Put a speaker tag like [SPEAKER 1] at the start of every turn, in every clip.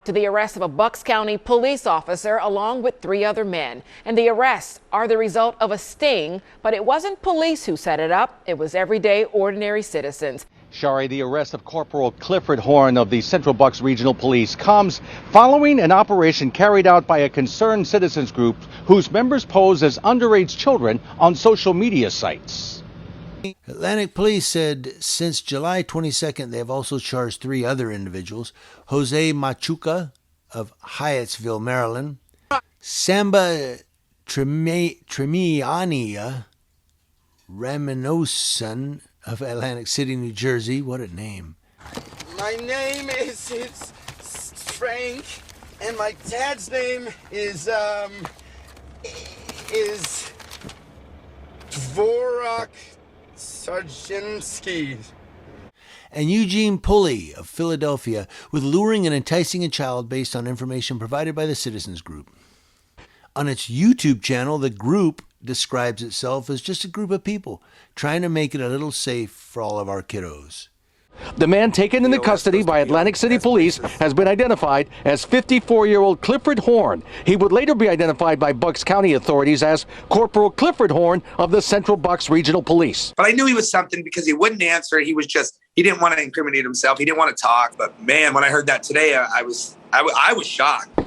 [SPEAKER 1] To the arrest of a Bucks County police officer along with 3 other men. And the arrests are the result of a sting, but it wasn't police who set it up. It was everyday, ordinary citizens.
[SPEAKER 2] Shari, the arrest of Corporal Clifford Horn of the Central Bucks Regional Police comes following an operation carried out by a concerned citizens group whose members pose as underage children on social media sites.
[SPEAKER 3] Atlantic Police said since July 22nd, they have also charged 3 other individuals. Jose Machuca of Hyattsville, Maryland. Samba Tremiania Raminosan of Atlantic City, New Jersey. What a name.
[SPEAKER 4] My name is Frank, and my dad's name is Dvorak Sarjinsky.
[SPEAKER 3] And Eugene Pulley of Philadelphia with luring and enticing a child based on information provided by the citizens group. On its YouTube channel, the group describes itself as just a group of people trying to make it a little safe for all of our kiddos.
[SPEAKER 2] The man taken into custody by Atlantic City Police has been identified as 54-year-old Clifford Horn. He would later be identified by Bucks County authorities as Corporal Clifford Horn of the Central Bucks Regional Police.
[SPEAKER 5] But I knew he was something because he wouldn't answer. He didn't want to incriminate himself. He didn't want to talk. But man, when I heard that today, I was shocked.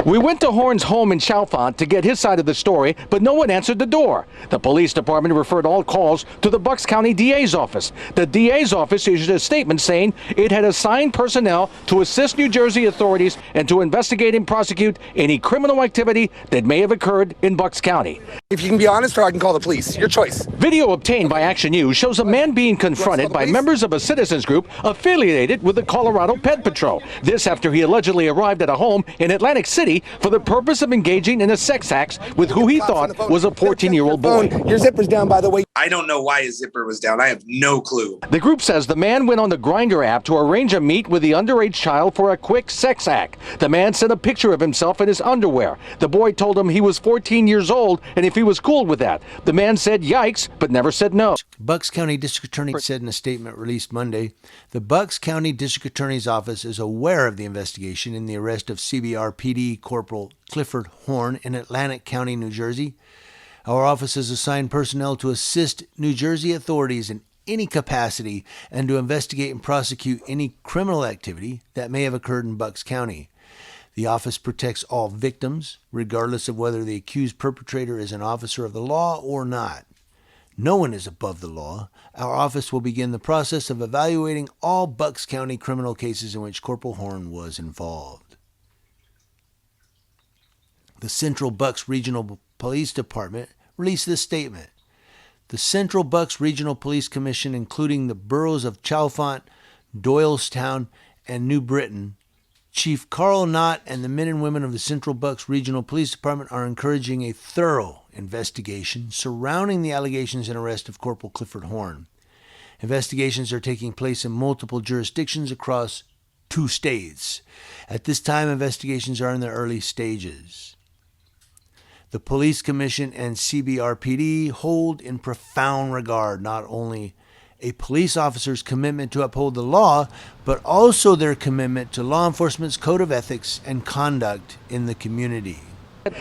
[SPEAKER 2] We went to Horn's home in Chalfont to get his side of the story, but no one answered the door. The police department referred all calls to the Bucks County DA's office. The DA's office issued a statement saying it had assigned personnel to assist New Jersey authorities and to investigate and prosecute any criminal activity that may have occurred in Bucks County.
[SPEAKER 4] If you can be honest, or I can call the police. Your choice.
[SPEAKER 2] Video obtained by Action News shows a man being confronted by members of a citizens group affiliated with the Colorado Pet Patrol. This after he allegedly arrived at a home in Atlantic City for the purpose of engaging in a sex act with who he thought was a 14-year-old boy.
[SPEAKER 4] Your zipper's down, by the way.
[SPEAKER 5] I don't know why his zipper was down. I have no clue.
[SPEAKER 2] The group says the man went on the Grindr app to arrange a meet with the underage child for a quick sex act. The man sent a picture of himself in his underwear. The boy told him he was 14 years old and if he was cool with that. The man said yikes, but never said no.
[SPEAKER 3] Bucks County District Attorney said in a statement released Monday, the Bucks County District Attorney's Office is aware of the investigation in the arrest of CBR-PD Corporal Clifford Horn in Atlantic County, New Jersey. Our office has assigned personnel to assist New Jersey authorities in any capacity and to investigate and prosecute any criminal activity that may have occurred in Bucks County. The office protects all victims, regardless of whether the accused perpetrator is an officer of the law or not. No one is above the law. Our office will begin the process of evaluating all Bucks County criminal cases in which Corporal Horn was involved. The Central Bucks Regional Police Department released this statement. The Central Bucks Regional Police Commission, including the boroughs of Chalfont, Doylestown, and New Britain, Chief Carl Knott and the men and women of the Central Bucks Regional Police Department are encouraging a thorough investigation surrounding the allegations and arrest of Corporal Clifford Horn. Investigations are taking place in multiple jurisdictions across 2 states. At this time, investigations are in the early stages. The Police Commission and CBRPD hold in profound regard not only a police officer's commitment to uphold the law, but also their commitment to law enforcement's code of ethics and conduct in the community.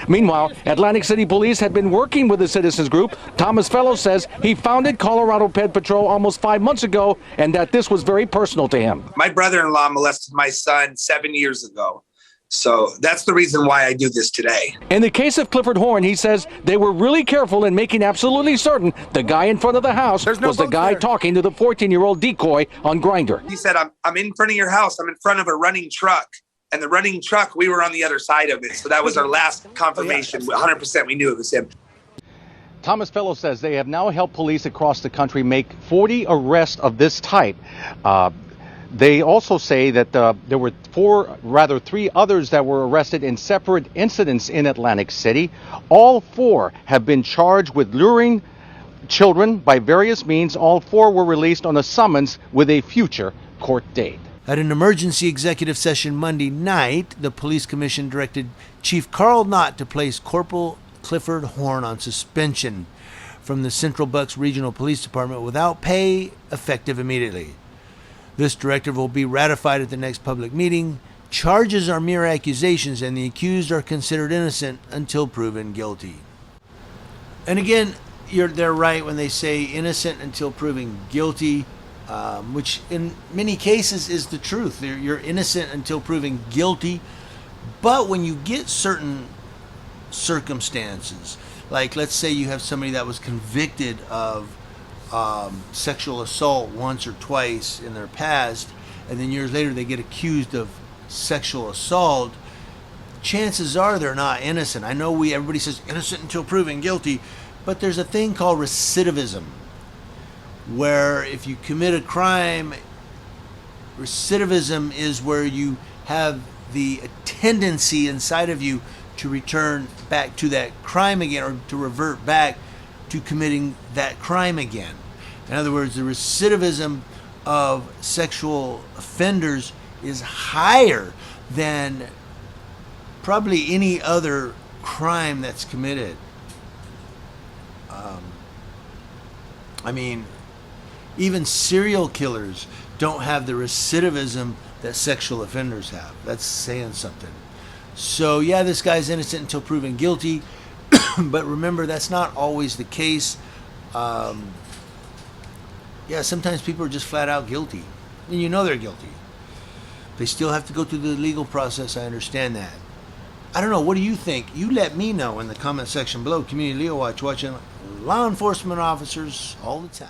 [SPEAKER 2] Meanwhile, Atlantic City Police had been working with the citizens group. Thomas Fellows says he founded Colorado Pet Patrol almost 5 months ago and that this was very personal to him.
[SPEAKER 5] My brother-in-law molested my son 7 years ago. So that's the reason why I do this today.
[SPEAKER 2] In the case of Clifford Horn, he says they were really careful in making absolutely certain the guy in front of the house was the guy talking to the 14-year-old decoy on Grindr.
[SPEAKER 5] He said, I'm in front of your house. I'm in front of a running truck. And the running truck, we were on the other side of it. So that was our last confirmation. 100% we knew it was him.
[SPEAKER 2] Thomas Fellows says they have now helped police across the country make 40 arrests of this type. They also say that there were 3 others that were arrested in separate incidents in Atlantic City. All 4 have been charged with luring children by various means. All 4 were released on a summons with a future court date.
[SPEAKER 3] At an emergency executive session Monday night, the Police Commission directed Chief Carl Knott to place Corporal Clifford Horn on suspension from the Central Bucks Regional Police Department without pay, effective immediately. This directive will be ratified at the next public meeting Charges are mere accusations, and the accused are considered innocent until proven guilty. And again, they're right when they say innocent until proven guilty, which in many cases is the truth. You're innocent until proven guilty. But when you get certain circumstances, like let's say you have somebody that was convicted of sexual assault once or twice in their past, and then years later they get accused of sexual assault, chances are they're not innocent. I know everybody says innocent until proven guilty, but there's a thing called recidivism, where if you commit a crime, recidivism is where you have the tendency inside of you to return back to that crime again, or to revert back to committing that crime again. In other words, the recidivism of sexual offenders is higher than probably any other crime that's committed. I mean, even serial killers don't have the recidivism that sexual offenders have. That's saying something. So yeah, this guy's innocent until proven guilty, but remember, that's not always the case. Yeah, sometimes people are just flat out guilty, and you know they're guilty. They still have to go through the legal process. I understand that. I don't know. What do you think? You let me know in the comment section below. Community Leo Watch, watching law enforcement officers all the time.